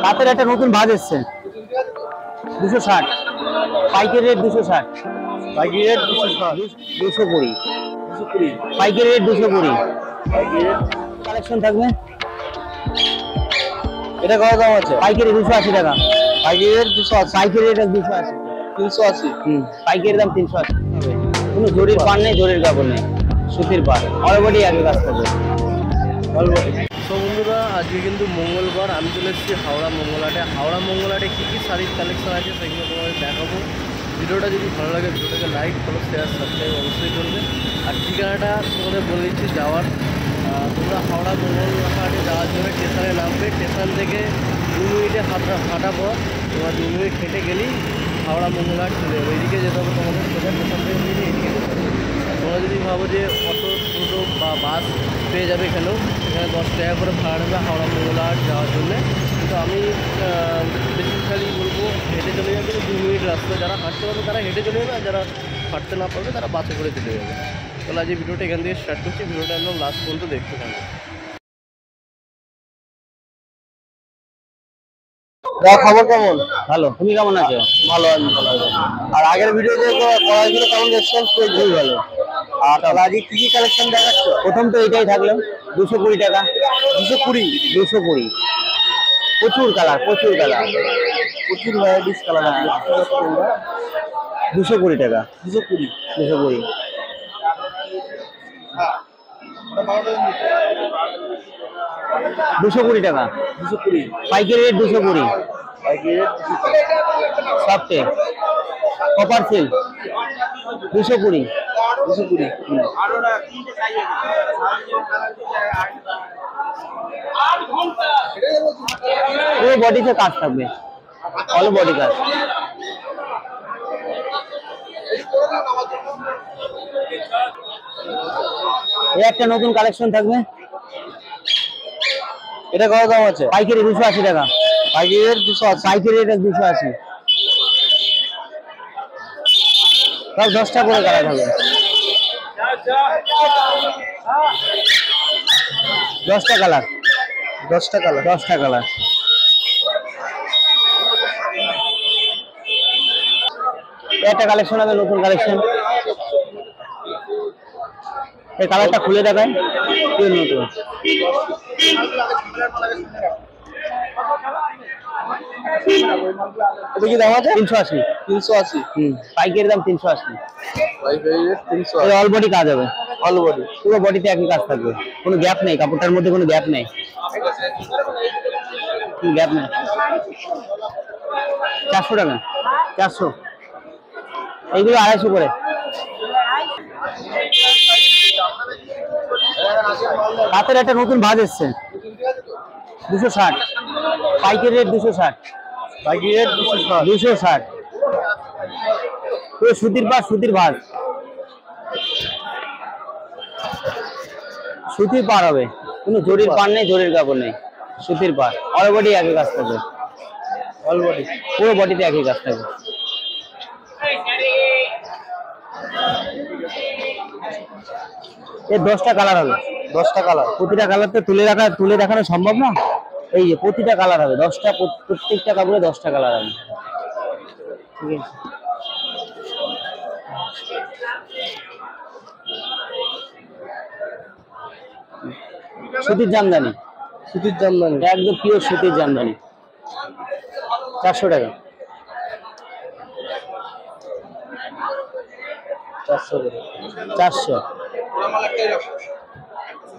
রাতের একটা নতুন ভাঁজ এসছে 260 পাইকারি রেট 260 পাইকারি রেট 220 পাইকারি রেট 220 কালেকশন থাকবে। এটা কত দাম আছে? পাইকারি 280 টাকা পাইকারি রেট 280 পাইকারি রেট 280 380 পাইকারি দাম 380 কোনো জরির পার নেই জরির কাপড় নেই সুতির পার অলরেডি আগে কাজ করবে অলরেডি। তো বন্ধুরা আজকে কিন্তু মঙ্গলবার আমি চলে এসেছি হাওড়া মঙ্গলহাটে। হাওড়া মঙ্গলহাটে কী কী শাড়ির কালেকশন আছে সেগুলো তোমাদের দেখাবো। ভিডিওটা যদি ভালো লাগে ভিডিওটাকে লাইক করো শেয়ার সাবস্ক্রাইব অবশ্যই করবে। আর ঠিকানাটা তোমাদের বলে দিচ্ছি যাওয়ার, তোমরা হাওড়া মঙ্গলহাটে যাওয়ার জন্য স্টেশনে নামবে। স্টেশন থেকে 2 মিনিটে হাঁটা পর তোমার 2 মিনিট হেঁটে গেলেই হাওড়া মঙ্গলহাট চলে যাবে। এইদিকে যেতে হবে তোমাদের সোজা স্টেশন থেকে নিয়ে এইদিকে যেতে হবে। তোমরা যদি ভাবো যে অটো টোটো বা বাস পেয়ে যাবে এখানেও, এখানে 10 টাকা করে ভাড়া নেবে হাওড়া মঙ্গলহাট যাওয়ার জন্যে। কিন্তু আমি বেসিক্যালি বলবো হেঁটে চলে যাবে, 2 মিনিট রাস্তা। যারা হাঁটতে পারবে তারা হেঁটে চলে যাবে, আর যারা হাঁটতে না পারবে তারা বাসে করে চলে যাবে। তাহলে আজ এই ভিডিওটা এখান থেকে স্টার্ট করছি। ভিডিওটা একদম লাস্ট পর্যন্ত দেখতে থাকবে। খবর কেমন? ভালো, তুমি কেমন আছো? ভালো আছি, ভালো আছি। আর আগের ভিডিও যে করাগুলো কেমন দেখছেন? খুবই ভালো। আর তাহলে আজকে কি কি কালেকশন দেখাচ্ছ? প্রথম তো এটাই থাকলো 220 টাকা 220 প্রচুর কালার প্রচুর ভ্যারাইটিস কালার আছে। 220 টাকা 220 220 220 টাকা 220 পাইকারি রেট 220 পাইকারি রেট সফটে কপার সিল্ক 220 পুরো বডিতে কাজ থাকবে, অল বডি কাজ। এই একটা নতুন কালেকশন থাকবে। এটা কত দাম আছে? পাইকারি 280 টাকা পাইকারি রেট 280 পাইকারি রেট 280 সব 10টা করে কালার হবে, 10টা কালার 10টা কালার 10টা কালার। একটা কালেকশন হবে নতুন কালেকশন। এই কালারটা খুলে দেখায় কি নতুন। এটা কি দাম আছে? 380 পাইকারি দাম 380 পাইকারি রেট 380 এই অল বডি কাজ হবে, অল বডি পুরো বডিতে একই কাজ থাকবে, কোনো গ্যাপ নেই, কাপড়টার মধ্যে কোনো গ্যাপ নেই, গ্যাপ নেই। 400 টাকা 400 এইগুলো 250 করে। রাতের একটা নতুন ভাঁজ এসছে 260 পাইকারি রেট 260 পাইকারি রেট 260 পুরো সুতির পার সুতির ভাঁজ, সুতির পার হবে, কোনো জরির পার নেই জরির কাপড় নেই সুতির পার, অল বডি একই কাজ থাকবে, অল বডি পুরো বডিতে একই কাজ থাকবে। এই 10টা কালার হবে, 10টা কালার। প্রতিটা কালার তো তুলে দেখানো সম্ভব না। এই যে প্রতিটা কালার হবে 10টা, প্রত্যেকটা কাপড়ে 10টা কালার হবে, ঠিক আছে। সুতির জামদানি একদম পিওর সুতির জামদানি 400 টাকা 400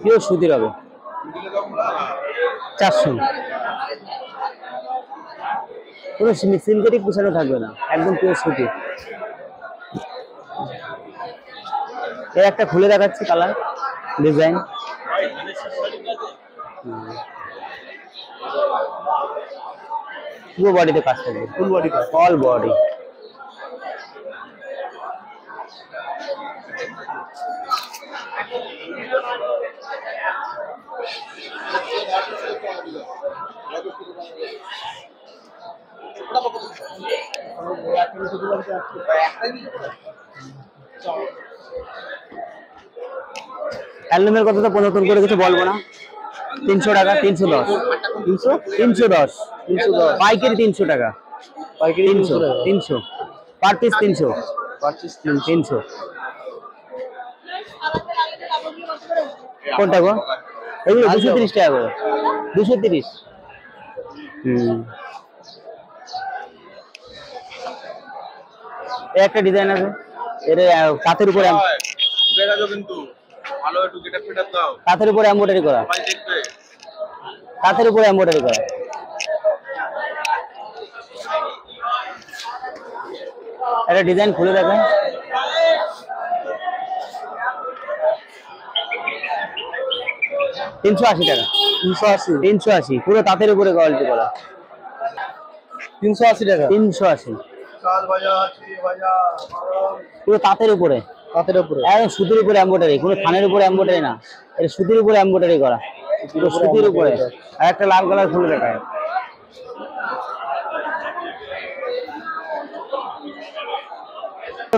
পিওর সুতির হবে 400, কোনো সিনথেটিক কুশানো থাকবে না, একদম পিওর সুতি। এর একটা খুলে দেখাচ্ছি কালার ডিজাইন, পুরো বডিতে কাজ থাকবে, ফুল বডি কাজ, অল বডি। হ্যান্ডলুমের কথা তো নতুন করে কিছু বলবো না, 300 টাকা, 310, 310, পাইকারি 300 টাকা, পাইকারি 300, 300 পার পিস 300, 300। কোনটা গো? এগুলো 230 টাকা করে, 230। একটা ডিজাইন আছে, এটা কাঁথের উপরে কিন্তু ভালো একটু গেটআপ ফিটআপ দাও, কাঁথের উপরে এমব্রয়ডারি করা, সবাই দেখবে। কাঁথের উপরে এমব্রয়ডারি করা। একটা ডিজাইন খুলে দেখায়, 380 টাকা, 380 পুরো তাঁতের উপরে কোয়ালিটি করা, 380 টাকা, 380 চাল ভাজা, চিড়ে ভাজা, পুরো তাঁতের উপরে, হাতের উপরে। একদম সুতির উপরে এমব্রয়ডারি, কোনো থানের উপরে এমব্রয়ডারি না, এটা সুতির উপরে এমব্রয়ডারি করা, পুরো সুতির উপরে। আর একটা লাল কালার খুলে দেখায়,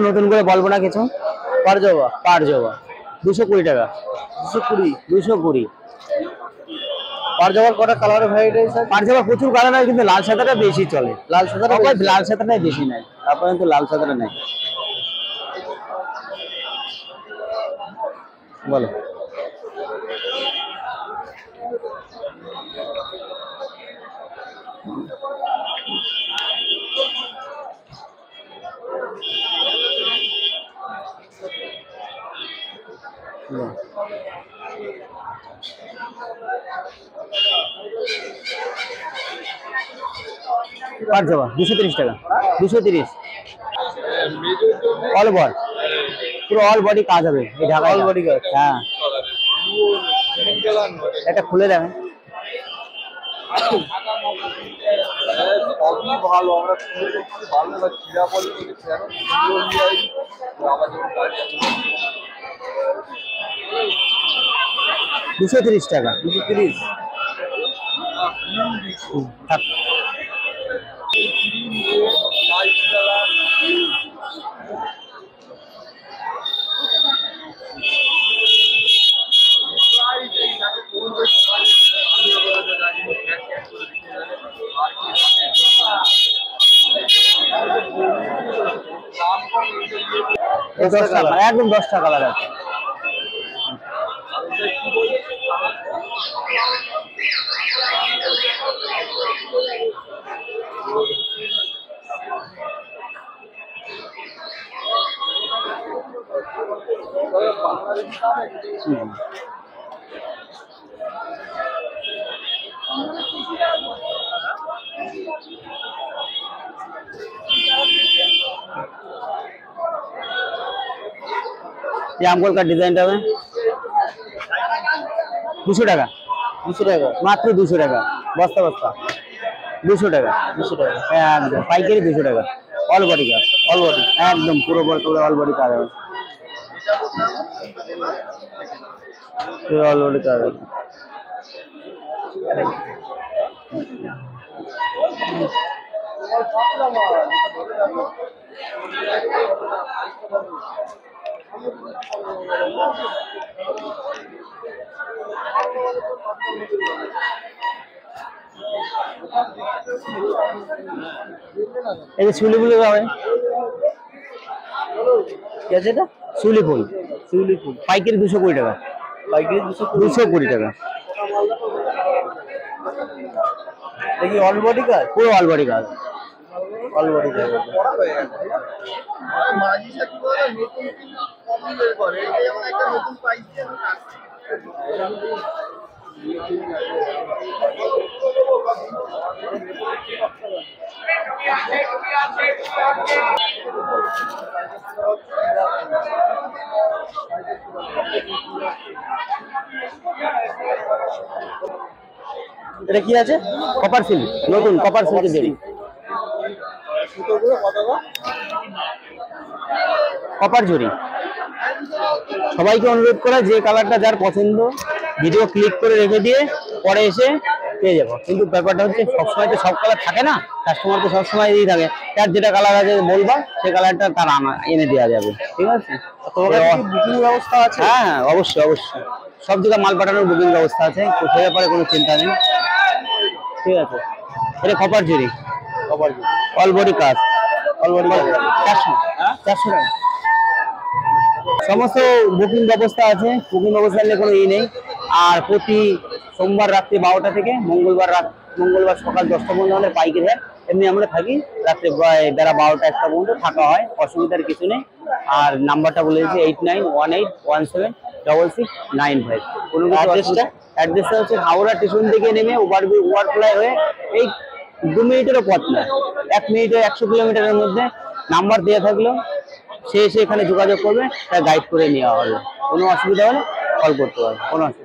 নতুন করে বলবো না কিছু। পারজবা, পারজবা 220 টাকা, 220। পারজবার কটা কালার ভ্যারাইটি আছে? পারজবা প্রচুর কালার আছে, কিন্তু লাল সাদাটা বেশি চলে, লাল সাদা, লাল সাদাটাই বেশি নাই, আপনার তো লাল সাদাটা নাই। বলো পারজবা 230 টাকা, 230 অল বডি, পুরো অল বডি কাজ হবে এই ঢাকা, অল বডি কাজ। হ্যাঁ, এটা খুলে দেবেন। সবই ভালো, আমরা ভালো না চিরা বলি কেন 230 টাকা, 230। থাক। এই 10টা কালার, একদম 10টা কালার আছে। ये আমগোল का डिजाइन হবে 200 টাকা, 200 টাকা, মাত্র 200 টাকা, বস্তা বস্তা 200 টাকা, 200 টাকা, একদম পাইকারি 200 টাকা, অল বডি কাজ, অল বডি একদম পুরো পুরো অল বডি কাজ হবে, পুরো অল বডি কাজ হবে। এই যে শিউলি ফুল হবে, কি আছে এটা? শিউলি ফুল, শিউলি ফুল পাইকারি 220 টাকা, পাইকারি 220 টাকা, দেখি অল বডি কাজ, পুরো অল বডি কাজ, অল বডি কাজ। মাঝি সাথে নতুন কপি বের করে, এটা যেমন একটা নতুন পাইছি আমি রাখছি। এটা কি আছে? কপার সিল্ক, নতুন কপার সিল্কের দেরি, কপার জরি। সবাইকে অনুরোধ করা, যে কালারটা যার পছন্দ ভিডিও ক্লিক করে রেখে দিয়ে পরে এসে পেয়ে যাবো। কিন্তু ব্যাপারটা হচ্ছে সবসময় তো সব কালার থাকে না, কাস্টমার তো সবসময় এই থাকে, তার যেটা কালার আছে বলবা সেই কালারটা তার এনে দেওয়া যাবে, ঠিক আছে? তোমার বুকিং ব্যবস্থা আছে? হ্যাঁ হ্যাঁ, অবশ্যই অবশ্যই, সব জায়গায় মাল পাঠানোর বুকিং ব্যবস্থা আছে, তো সে ব্যাপারে কোনো চিন্তা নেই, ঠিক আছে? এটা কপার জুড়ি, অল বডি কাজ, 400 টাকা। সমস্ত বুকিং ব্যবস্থা আছে, বুকিং ব্যবস্থা নিয়ে কোনো নেই। আর প্রতি সোমবার রাত্রি 12টা থেকে মঙ্গলবার সকাল 10টা পর্যন্ত আমাদের পাইকারি হয়। এমনি আমরা থাকি রাত্রে বেলা 12টা 1টা পর্যন্ত থাকা হয়, অসুবিধার কিছু নেই। আর নাম্বারটা বলে দিচ্ছি 8918176695। কোনো অ্যাড্রেসটা হচ্ছে হাওড়া স্টেশন থেকে নেমে ওভারফ্লাই হয়ে এই 2 মিনিটেরও পথ না, 1 মিনিটে 100 কিলোমিটারের মধ্যে। নাম্বার দেওয়া থাকলো, সে এসে এখানে যোগাযোগ করবে, তার গাইড করে নেওয়া হবে। কোনো অসুবিধা হলে কল করতে পারবে, কোনো অসুবিধা